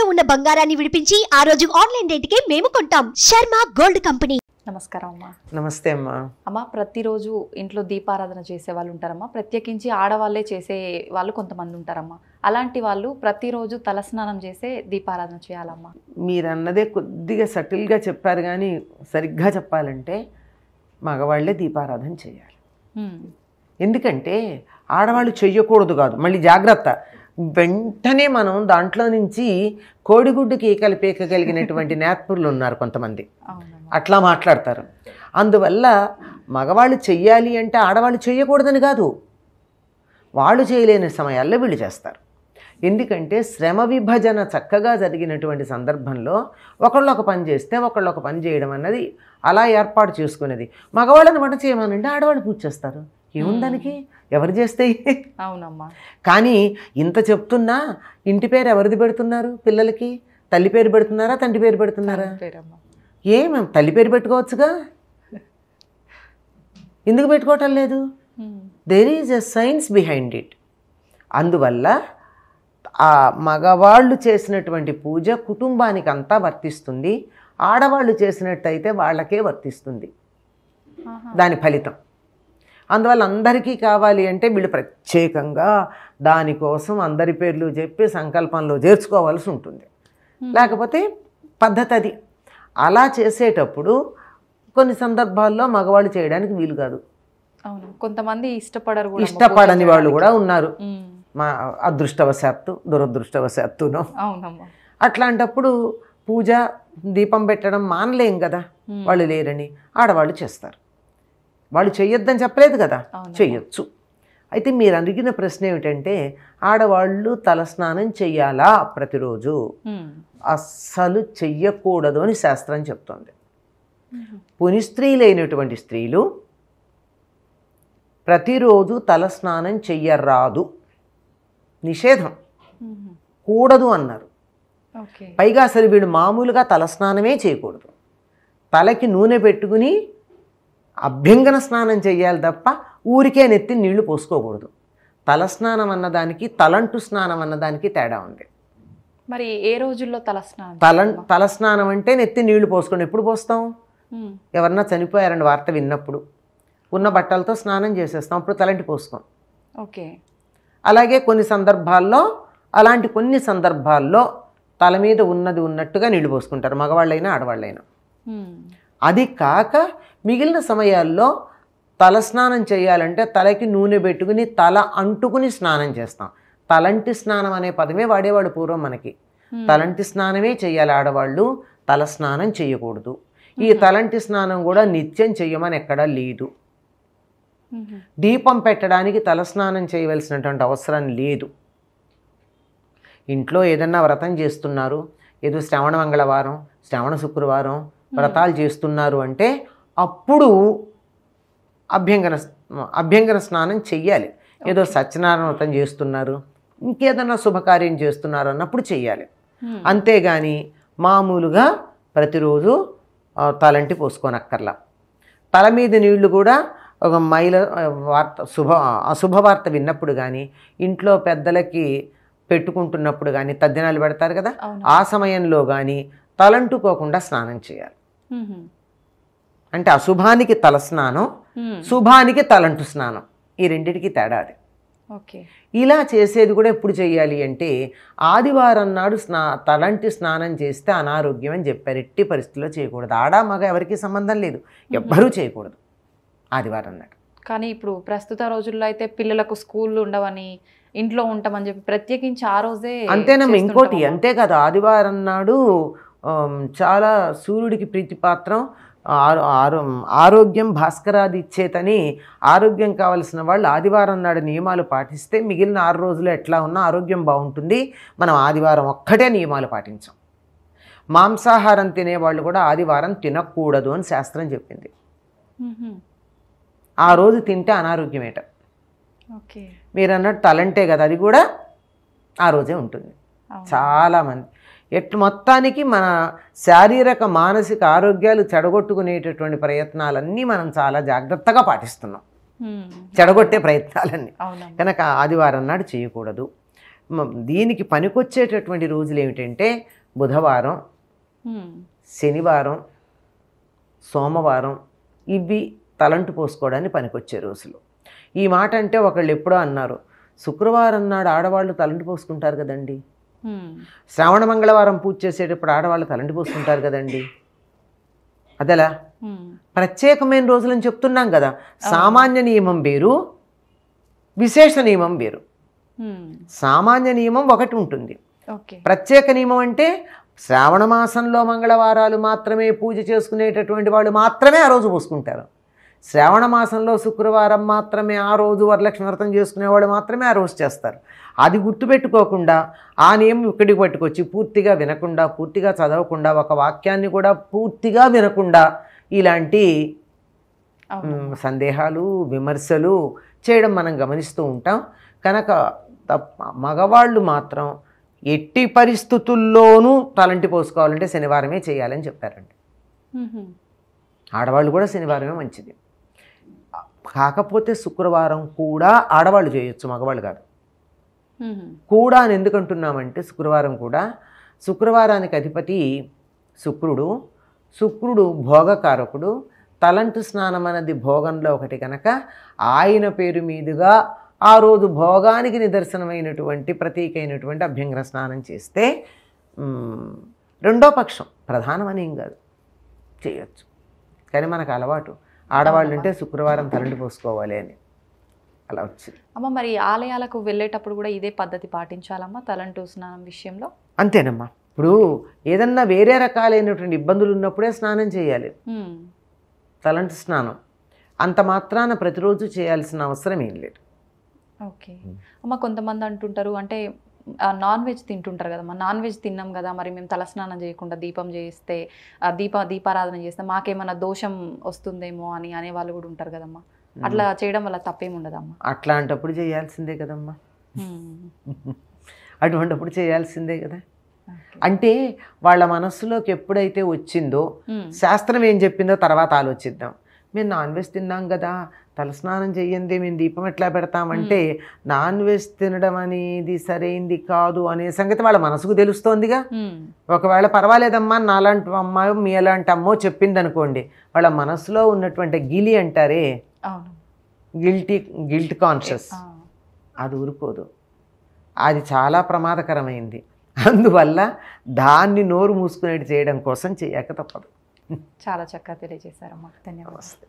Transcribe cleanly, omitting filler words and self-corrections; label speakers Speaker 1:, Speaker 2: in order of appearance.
Speaker 1: తాకట్టులో ఉన్న బంగారాన్ని విడిపించి ఆ రోజు ఆన్లైన్ రేటుకే మేము కొంటాం. Sharma gold company.
Speaker 2: నమస్కారం అమ్మా.
Speaker 3: నమస్తే అమ్మా.
Speaker 2: అమ్మ, ప్రతిరోజు ఇంట్లో దీపారాధన చేసే వాళ్ళు ఉంటారమ్మా. ప్రత్యేకించి ఆడవాళ్ళే చేసే వాళ్ళు కొంతమంది ఉంటారమ్మా. అలాంటి వాళ్ళు ప్రతిరోజు తలస్నానం చేసే దీపారాధన చేయాలమ్మా.
Speaker 3: మీరు అన్నదే కొద్దిగా సటిల్గా చెప్పారు, కానీ సరిగ్గా చెప్పాలంటే మగవాళ్లే దీపారాధన చేయాలి. ఎందుకంటే ఆడవాళ్ళు చెయ్యకూడదు కాదు, మళ్ళీ జాగ్రత్త. వెంటనే మనం దాంట్లో నుంచి కోడిగుడ్డుకి ఈకలు పీకగలిగినటువంటి నేర్పులు ఉన్నారు కొంతమంది, అట్లా మాట్లాడతారు. అందువల్ల మగవాళ్ళు చెయ్యాలి అంటే ఆడవాళ్ళు చెయ్యకూడదని కాదు, వాళ్ళు చేయలేని సమయాల్లో వీళ్ళు చేస్తారు. ఎందుకంటే శ్రమ విభజన చక్కగా జరిగినటువంటి సందర్భంలో ఒకళ్ళు ఒక పని చేస్తే ఒకళ్ళు ఒక పని చేయడం అన్నది అలా ఏర్పాటు చేసుకునేది. మగవాళ్ళని వంట చేయమనంటే ఆడవాళ్ళు పూజ చేస్తారు, ఏముందానికి, ఎవరు చేస్తే.
Speaker 2: అవునమ్మా.
Speaker 3: కానీ ఇంత చెప్తున్నా ఇంటి పేరు ఎవరిది పెడుతున్నారు పిల్లలకి? తల్లి పేరు పెడుతున్నారా, తండ్రి పేరు పెడుతున్నారా? మేము తల్లి పేరు పెట్టుకోవచ్చుగా, ఎందుకు పెట్టుకోవటం లేదు? There is a science behind it. అందువల్ల ఆ మగవాళ్ళు చేసినటువంటి పూజ కుటుంబానికి అంతా వర్తిస్తుంది, ఆడవాళ్ళు చేసినట్టయితే వాళ్ళకే వర్తిస్తుంది దాని ఫలితం. అందువల్ల అందరికీ కావాలి అంటే వీళ్ళు ప్రత్యేకంగా దానికోసం అందరి పేర్లు చెప్పి సంకల్పంలో చేర్చుకోవాల్సి ఉంటుంది. లేకపోతే పద్ధతి అది. అలా చేసేటప్పుడు కొన్ని సందర్భాల్లో మగవాళ్ళు చేయడానికి వీలు కాదు.
Speaker 2: కొంతమంది
Speaker 3: ఇష్టపడని వాళ్ళు కూడా ఉన్నారు, మా అదృష్టవశాత్తు దురదృష్టవశాత్తునో. అట్లాంటప్పుడు పూజ దీపం పెట్టడం మానలేం కదా, వాళ్ళు లేరని ఆడవాళ్ళు చేస్తారు. వాళ్ళు చెయ్యొద్దని చెప్పలేదు కదా, చెయ్యొచ్చు. అయితే మీరు అడిగిన ప్రశ్న ఏమిటంటే ఆడవాళ్ళు తలస్నానం చెయ్యాలా ప్రతిరోజు? అస్సలు చెయ్యకూడదు అని శాస్త్రం చెప్తోంది. పునిస్త్రీలైనటువంటి స్త్రీలు ప్రతిరోజు తలస్నానం చెయ్యరాదు, నిషేధం, కూడదు అన్నారు. పైగా అసలు వీడు మామూలుగా తలస్నానమే చేయకూడదు, తలకి నూనె పెట్టుకుని అభ్యంగన స్నానం చెయ్యాలి తప్ప ఊరికే నెత్తి నీళ్లు పోసుకోకూడదు. తలస్నానం అన్నదానికి తలంటు స్నానం అన్నదానికి తేడా ఉంది.
Speaker 2: మరి ఏ రోజుల్లో తలస్నానం?
Speaker 3: తలస్నానం అంటే నెత్తి నీళ్లు పోసుకోండి. ఎప్పుడు పోస్తాం? ఎవరన్నా చనిపోయారని వార్త విన్నప్పుడు ఉన్న బట్టలతో స్నానం చేసేస్తాం, అప్పుడు తలంటి పోసుకోం.
Speaker 2: ఓకే.
Speaker 3: అలాగే కొన్ని సందర్భాల్లో తల మీద ఉన్నది ఉన్నట్టుగా నీళ్లు పోసుకుంటారు, మగవాళ్ళైనా ఆడవాళ్ళైనా. అది కాక మిగిలిన సమయాల్లో తలస్నానం చేయాలంటే తలకి నూనె పెట్టుకుని తల అంటుకుని స్నానం చేస్తాం. తలంటి స్నానం అనే పదమే వాడేవాడు పూర్వం మనకి. తలంటి స్నానమే చేయాలి ఆడవాళ్ళు, తలస్నానం చేయకూడదు. ఈ తలంటి స్నానం కూడా నిత్యం చెయ్యమని ఎక్కడా లేదు. దీపం పెట్టడానికి తలస్నానం చేయవలసినటువంటి అవసరం లేదు. ఇంట్లో ఏదన్నా వ్రతం చేస్తున్నారు, ఏదో శ్రవణ మంగళవారం, శ్రవణ శుక్రవారం వ్రతాలు చేస్తున్నారు అంటే అప్పుడు అభ్యంగన స్నానం చెయ్యాలి. ఏదో సత్యనారాయణ వ్రతం చేస్తున్నారు, ఇంకేదన్నా శుభకార్యం చేస్తున్నారు అన్నప్పుడు చెయ్యాలి. అంతేగాని మామూలుగా ప్రతిరోజు తలంటి పోసుకోనక్కర్లా. తల మీద నీళ్లు కూడా ఒక అశుభవార్త విన్నప్పుడు కానీ, ఇంట్లో పెద్దలకి పెట్టుకుంటున్నప్పుడు కానీ, తద్దినాలు పెడతారు కదా, ఆ సమయంలో కానీ తలంటుకోకుండా స్నానం చేయాలి. అంటే అశుభానికి తల స్నానం, శుభానికి తలంటు స్నానం, ఈ రెండిటికి తేడా అది. ఇలా చేసేది కూడా ఎప్పుడు చేయాలి అంటే ఆదివారం నాడు తలంటి స్నానం చేస్తే అనారోగ్యం అని చెప్పారు. ఎట్టి పరిస్థితుల్లో చేయకూడదు. ఆడ మగ ఎవరికి సంబంధం లేదు, ఎవ్వరూ చేయకూడదు ఆదివారం నాడు.
Speaker 2: కానీ ఇప్పుడు ప్రస్తుత రోజుల్లో అయితే పిల్లలకు స్కూళ్ళు ఉండవని ఇంట్లో ఉంటామని చెప్పి ప్రత్యేకించి ఆ రోజే
Speaker 3: అంతేనమ్మా. ఇంకోటి అంతేకాదు, ఆదివారం నాడు చాలా సూర్యుడికి ప్రీతిపాత్రం. ఆరోగ్యం భాస్కరాది ఇచ్చేతని ఆరోగ్యం కావలసిన వాళ్ళు ఆదివారం నాడు నియమాలు పాటిస్తే మిగిలిన 6 రోజులు ఎట్లా ఉన్నా ఆరోగ్యం బాగుంటుంది. మనం ఆదివారం ఒక్కటే నియమాలు పాటించాం. మాంసాహారం తినేవాళ్ళు కూడా ఆదివారం తినకూడదు అని శాస్త్రం చెప్పింది. ఆ రోజు తింటే అనారోగ్యమేట. మీరు అన్నట్టు తలంటే కదా, అది కూడా ఆ రోజే ఉంటుంది. చాలామంది మొత్తానికి మన శారీరక మానసిక ఆరోగ్యాలు చెడగొట్టుకునేటటువంటి ప్రయత్నాలన్నీ మనం చాలా జాగ్రత్తగా పాటిస్తున్నాం, చెడగొట్టే ప్రయత్నాలన్నీ. కనుక ఆదివారం నాడు చేయకూడదు. దీనికి పనికొచ్చేటటువంటి రోజులు ఏమిటంటే బుధవారం, శనివారం, సోమవారం, ఇవి తలంటు పోసుకోవడానికి పనికొచ్చే రోజులు. ఈ మాట అంటే ఒకళ్ళు ఎప్పుడో అన్నారు, శుక్రవారం నాడు ఆడవాళ్ళు తలంటు పోసుకుంటారు కదండి, శ్రావణ మంగళవారం పూజ చేసేటప్పుడు ఆడవాళ్ళు తలంటు పోసుకుంటారు కదండి, అదలా ప్రత్యేకమైన రోజులని చెప్తున్నాం కదా. సామాన్య నియమం వేరు, విశేష నియమం వేరు. సామాన్య నియమం ఒకటి ఉంటుంది, ప్రత్యేక నియమం అంటే శ్రావణ మాసంలో మంగళవారాలు మాత్రమే పూజ చేసుకునేటటువంటి వాళ్ళు మాత్రమే ఆ రోజు పోసుకుంటారు. శ్రావణ మాసంలో శుక్రవారం మాత్రమే ఆ రోజు వరలక్ష్మి వ్రతం చేసుకునేవాళ్ళు మాత్రమే ఆ రోజు చేస్తారు. అది గుర్తుపెట్టుకోకుండా ఆ నియమం ఇక్కడికి పట్టుకొచ్చి పూర్తిగా వినకుండా, పూర్తిగా చదవకుండా, ఒక వాక్యాన్ని కూడా పూర్తిగా వినకుండా ఇలాంటి సందేహాలు, విమర్శలు చేయడం మనం గమనిస్తూ ఉంటాం. కనుక మగవాళ్ళు మాత్రం ఎట్టి పరిస్థితుల్లోనూ తలంటి పోసుకోవాలంటే శనివారమే చేయాలని చెప్పారండి. ఆడవాళ్ళు కూడా శనివారమే మంచిది. కాకపోతే శుక్రవారం కూడా ఆడవాళ్ళు చేయొచ్చు, మగవాళ్ళు కాదు. కూడా అని ఎందుకు అంటున్నామంటే శుక్రవారం కూడా, శుక్రవారానికి అధిపతి శుక్రుడు. శుక్రుడు భోగకారకుడు. తలంటు స్నానం అనేది భోగంలో ఒకటి కనుక ఆయన పేరు మీదుగా ఆ రోజు భోగానికి నిదర్శనమైనటువంటి ప్రతీకైనటువంటి అభ్యంగన స్నానం చేస్తే రెండో పక్షం, ప్రధానమని ఏం కాదు, చేయొచ్చు. కానీ మనకు అలవాటు ఆడవాళ్ళు అంటే శుక్రవారం తలంటు పోసుకోవాలి అని అలా వచ్చింది.
Speaker 2: అమ్మ, మరి ఆలయాలకు వెళ్ళేటప్పుడు కూడా ఇదే పద్ధతి పాటించాలమ్మా తలంటు స్నానం విషయంలో?
Speaker 3: అంతేనమ్మా. ఇప్పుడు ఏదన్నా వేరే రకాలైనటువంటి ఇబ్బందులు ఉన్నప్పుడే స్నానం చేయాలి. తలంటు స్నానం అంత మాత్రాన ప్రతిరోజు చేయాల్సిన అవసరం ఏం లేదు.
Speaker 2: ఓకే అమ్మ, కొంతమంది అంటుంటారు అంటే నాన్ వెజ్ తింటుంటారు కదమ్మా, నాన్ వెజ్ తిన్నాం కదా, మరి మేము తలస్నానం చేయకుండా దీపం చేస్తే దీపారాధన చేస్తే మాకేమైనా దోషం వస్తుందేమో అని అనేవాళ్ళు కూడా ఉంటారు కదమ్మా. అట్లా చేయడం వల్ల తప్పేమి ఉండదమ్మా?
Speaker 3: అట్లాంటప్పుడు చేయాల్సిందే కదమ్మా, అటువంటిప్పుడు చేయాల్సిందే కదా. అంటే వాళ్ళ మనస్సులోకి ఎప్పుడైతే వచ్చిందో, శాస్త్రం ఏం చెప్పిందో తర్వాత ఆలోచిద్దాం. మేము నాన్ వెజ్ తిన్నాం కదా, తలస్నానం చెయ్యండి, మేము దీపం ఎట్లా పెడతామంటే నాన్ వెజ్ తినడం అనేది సరైంది కాదు అనే సంగతి వాళ్ళ మనసుకు తెలుస్తోందిగా. ఒకవేళ పర్వాలేదమ్మా నాలాంటి అమ్మాయి మీ అలాంటి అమ్మో చెప్పింది అనుకోండి, వాళ్ళ మనసులో ఉన్నటువంటి గిలి అంటారే, గిల్ట్ కాన్షియస్, అది ఊరుకోదు. అది చాలా ప్రమాదకరమైంది. అందువల్ల దాన్ని నోరు మూసుకునేది చేయడం కోసం చేయక తప్పదు.
Speaker 2: చాలా చక్కగా తెలియజేశారమ్మా, ధన్యవాదాలు.